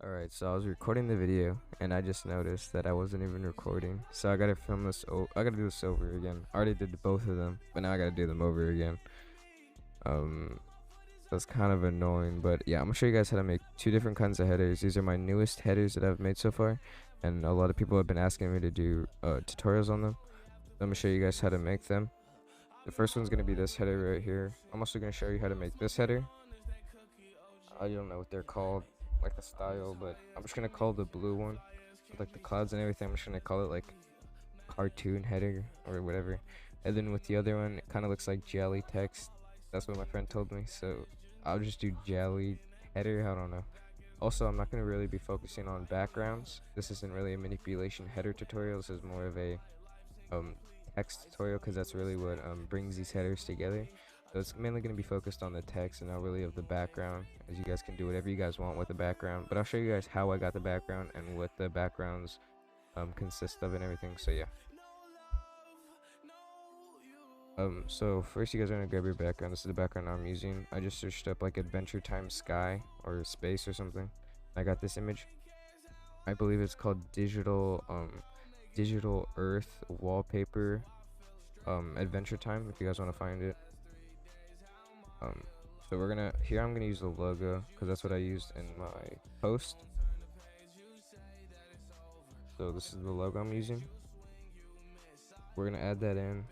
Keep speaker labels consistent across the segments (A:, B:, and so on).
A: Alright, so I was recording the video and I just noticed that I wasn't even recording. So I gotta film this I gotta do this over again. I already did both of them, but now I gotta do them over again. Um that's kind of annoying, but yeah, I'm gonna show you guys how to make two different kinds of headers. These are my newest headers that I've made so far, and a lot of people have been asking me to do tutorials on them. So I'm gonna show you guys how to make them. The first one's gonna be this header right here. I'm also gonna show you how to make this header. I don't know what they're called, like the style, but I'm just gonna call the blue one with like the clouds and everything. I'm just gonna call it like cartoon header or whatever. And then with the other one, it kind of looks like jelly text. That's what my friend told me, so I'll just do jelly header. I don't know. Also, I'm not gonna really be focusing on backgrounds. This isn't really a manipulation header tutorial. This is more of a text tutorial, because that's really what brings these headers together. So it's mainly going to be focused on the text and not really of the background, as you guys can do whatever you guys want with the background. But I'll show you guys how I got the background and what the backgrounds consist of and everything. So yeah. So first you guys are going to grab your background. This is the background I'm using. I just searched up like Adventure Time Sky or Space or something. I got this image. I believe it's called Digital Earth Wallpaper Adventure Time, if you guys want to find it. So I'm gonna use the logo because that's what I used in my post. So this is the logo I'm using. We're gonna add that in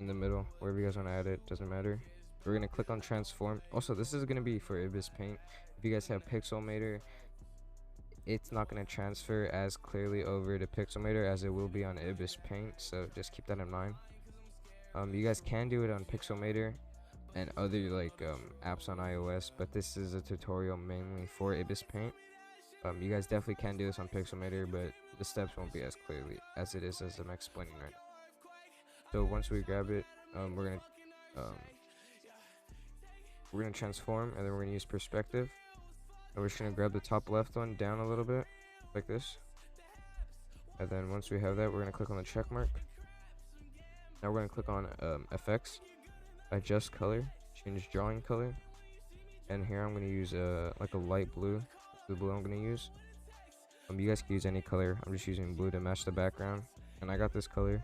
A: the middle, wherever you guys want to add it, doesn't matter. We're gonna click on transform. Also, this is gonna be for ibis paint. If you guys have pixelmator, it's not gonna transfer as clearly over to pixelmator as it will be on ibis paint, so just keep that in mind. You guys can do it on pixelmator and other like apps on iOS, but this is a tutorial mainly for ibis paint. You guys definitely can do this on pixelmator, but the steps won't be as clearly as it is as I'm explaining right now. So once we grab it, we're gonna transform, and then we're gonna use perspective, and we're just gonna grab the top left one down a little bit like this, and then once we have that, we're gonna click on the check mark. Now we're gonna click on effects, adjust color, change drawing color, and here I'm gonna use like a light blue. That's the blue I'm gonna use. You guys can use any color. I'm just using blue to match the background, and I got this color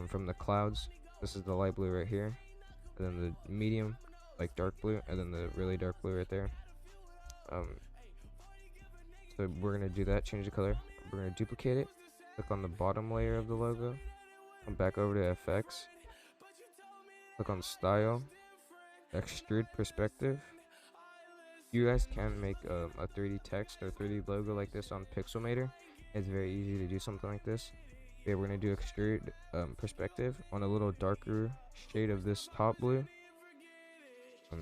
A: from the clouds. This is the light blue right here, and then the medium, like dark blue, and then the really dark blue right there. So we're gonna do that. Change the color. We're gonna duplicate it. Click on the bottom layer of the logo. Come back over to effects. Click on style, extrude perspective. You guys can make a 3D text or 3D logo like this on Pixelmator. It's very easy to do something like this. Yeah, we're gonna do extrude perspective on a little darker shade of this top blue.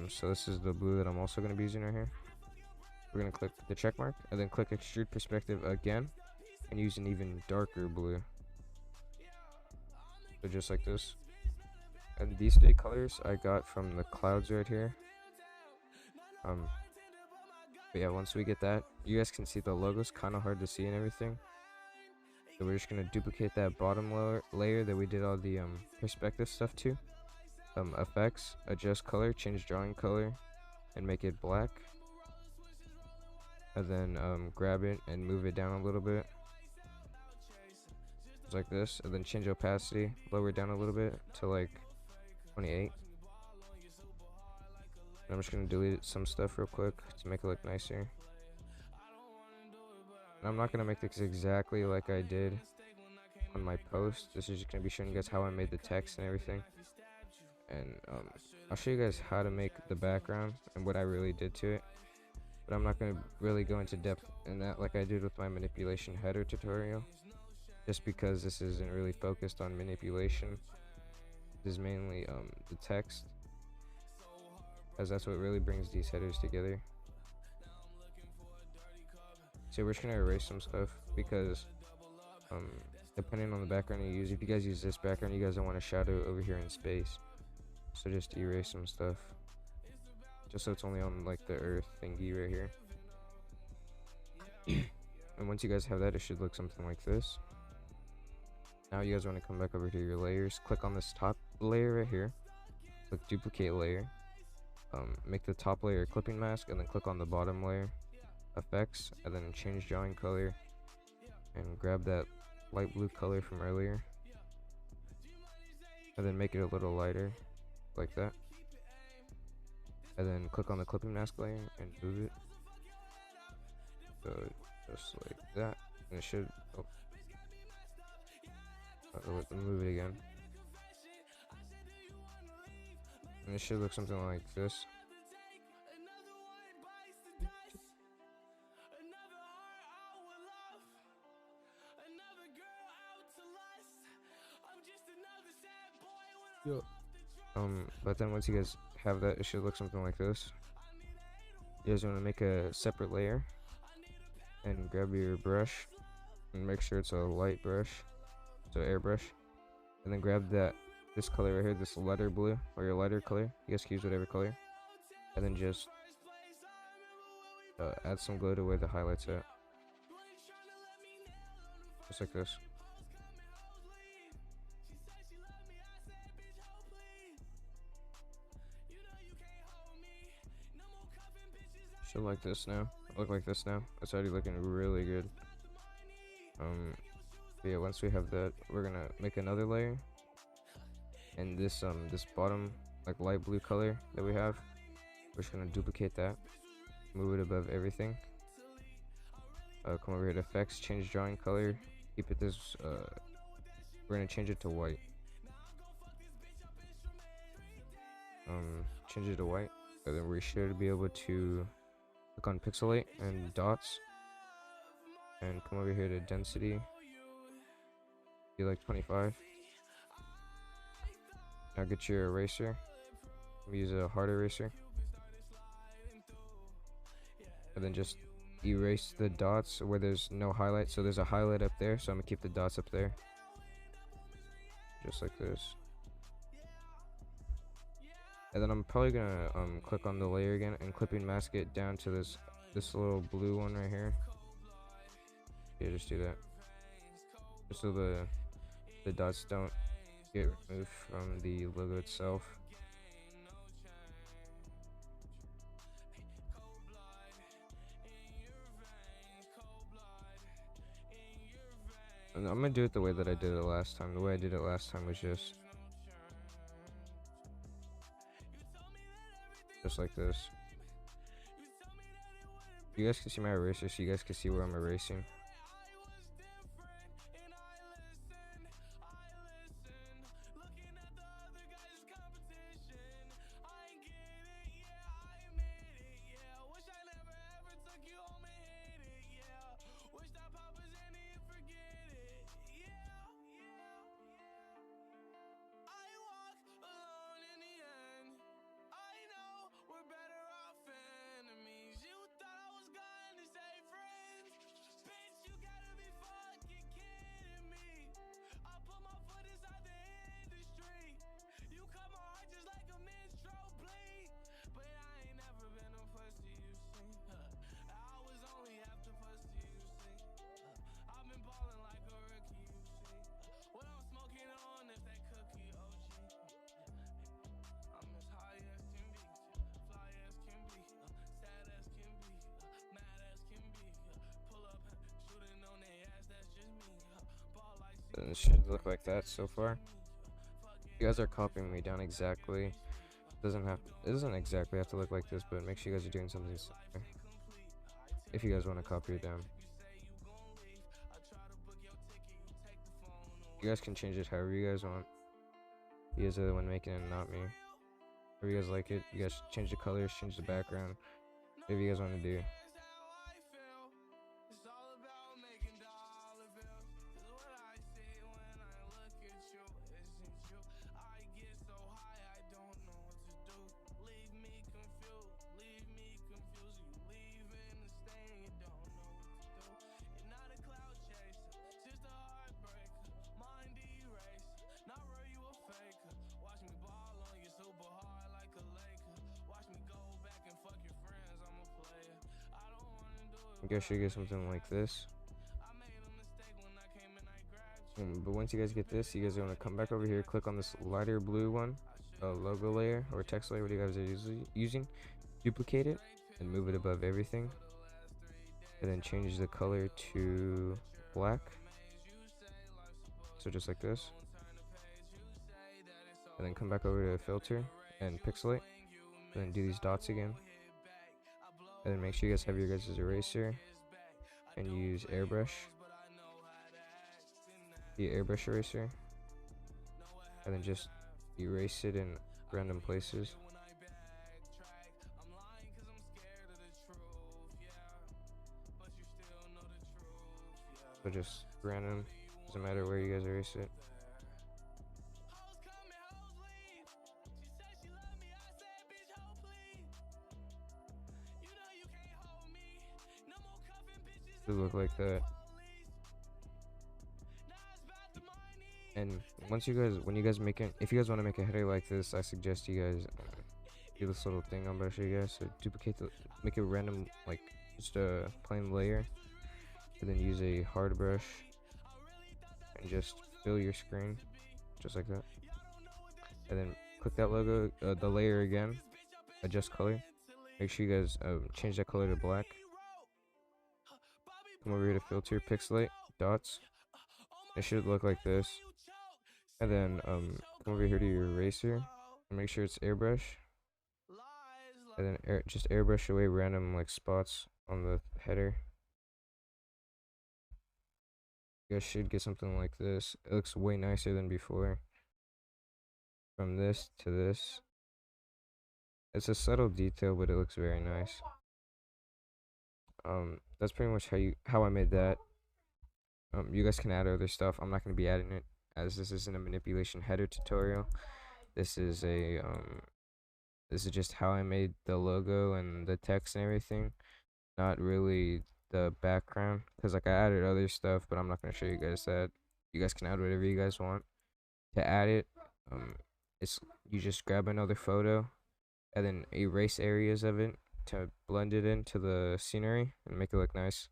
A: So this is the blue that I'm also gonna be using right here. We're gonna click the check mark and then click extrude perspective again and use an even darker blue. So just like this. And these three colors I got from the clouds right here. But yeah, once we get that, you guys can see the logo's kind of hard to see and everything. So we're just gonna duplicate that bottom layer that we did all the perspective stuff to. Effects, adjust color, change drawing color, and make it black. And then grab it and move it down a little bit. Just like this, and then change opacity, lower it down a little bit to like 28. And I'm just gonna delete some stuff real quick to make it look nicer. And I'm not gonna make this exactly like I did on my post. This is just gonna be showing you guys how I made the text and everything. And I'll show you guys how to make the background and what I really did to it. But I'm not gonna really go into depth in that like I did with my manipulation header tutorial, just because this isn't really focused on manipulation. This is mainly the text, as that's what really brings these headers together. So we're just gonna erase some stuff because depending on the background you use, if you guys use this background, you guys don't want a shadow over here in space, so just erase some stuff just so it's only on like the earth thingy right here. And once you guys have that, it should look something like this. Now you guys want to come back over to your layers, click on this top layer right here, click duplicate layer, make the top layer a clipping mask, and then click on the bottom layer effects, and then change drawing color, and grab that light blue color from earlier, and then make it a little lighter, like that. And then click on the clipping mask layer and move it. So just like that, and it should. Oh, move it again, and it should look something like this. Yo. But then once you guys have that, it should look something like this. You guys want to make a separate layer and grab your brush and make sure it's a light brush, so airbrush, and then grab this color right here, this lighter blue or your lighter color. You guys can use whatever color, and then just add some glow to where the highlights at, just like this. Should like this now. Look like this now. It's already looking really good. But yeah, once we have that, we're gonna make another layer, and this bottom like light blue color that we have, we're just gonna duplicate that, move it above everything. Come over here to effects, change drawing color, keep it this. We're gonna change it to white. Change it to white, and then we should be able to click on pixelate and dots, and come over here to density, be like 25. Now get your eraser, use a hard eraser, and then just erase the dots where there's no highlight. So there's a highlight up there, so I'm gonna keep the dots up there, just like this. And then I'm probably gonna click on the layer again and clipping mask it down to this little blue one right here. Yeah, just do that, just so the dots don't get removed from the logo itself. And I'm gonna do it the way that I did it last time. The way I did it last time was just like this. You guys can see my eraser, so you guys can see where I'm erasing. And it should look like that so far. You guys are copying me down exactly. It doesn't exactly have to look like this, but make sure you guys are doing something similar if you guys want to copy it down. You guys can change it however you guys want. You guys are the one making it, not me. If you guys like it, you guys change the colors, change the background, whatever you guys want to do. I guess you get something like this. But once you guys get this, you guys are going to come back over here, click on this lighter blue one, logo layer or text layer, what you guys are using, duplicate it and move it above everything. and then change the color to black. So just like this. And then come back over to filter and pixelate. And then do these dots again. And then make sure you guys have your guys' eraser. And use airbrush. The airbrush eraser. And then just erase it in random places. So just random, doesn't matter where you guys erase it. To look like that. And once you guys, when you guys make it, if you guys want to make a header like this, I suggest you guys do this little thing I'm about to show you guys. So duplicate the, make a random, like just a plain layer, and then use a hard brush and just fill your screen just like that. And then click that logo, the layer again, adjust color. Make sure you guys change that color to black. Come over here to filter, pixelate, dots. It should look like this. And then come over here to your eraser and make sure it's airbrush. And then just airbrush away random like spots on the header. You guys should get something like this. It looks way nicer than before. From this to this. It's a subtle detail, but it looks very nice. That's pretty much how I made that. You guys can add other stuff. I'm not gonna be adding it, as this isn't a manipulation header tutorial. This is just how I made the logo and the text and everything, not really the background, because like I added other stuff, but I'm not gonna show you guys that. You guys can add whatever you guys want. To add it, it's you just grab another photo and then erase areas of it to blend it into the scenery and make it look nice.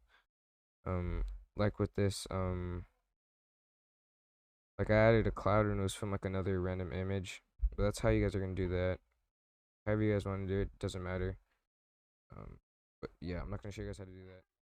A: Like with this, like I added a cloud and it was from like another random image, but that's how you guys are gonna do that. However you guys want to do it, doesn't matter. But yeah, I'm not gonna show you guys how to do that.